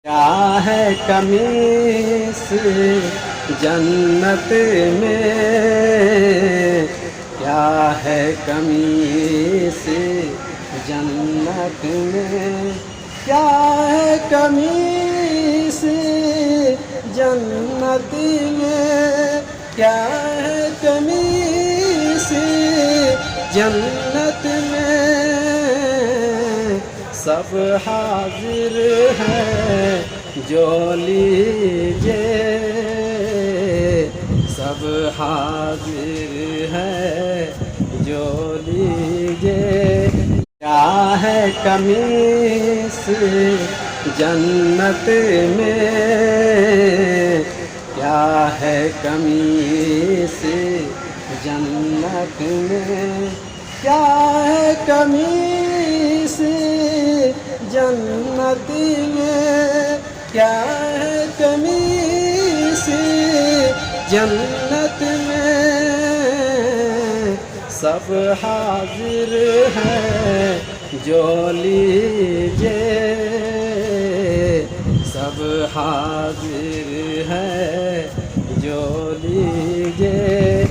کیا ہے کمی اس جنت میں، کیا ہے کمی اس جنت میں، کیا ہے کمی اس جنت میں، کیا ہے کمی اس جنت میں، سب حاضر ہے جو لیجے، سب حاضر ہے جو لیجے، کیا ہے کمی اس جنت میں، کیا ہے کمی اس جنت میں، کیا ہے کمی اس جنت میں، کیا ہے کمی اس جنت میں، سب حاضر ہے جو لیجے، سب حاضر ہے جو لیجے،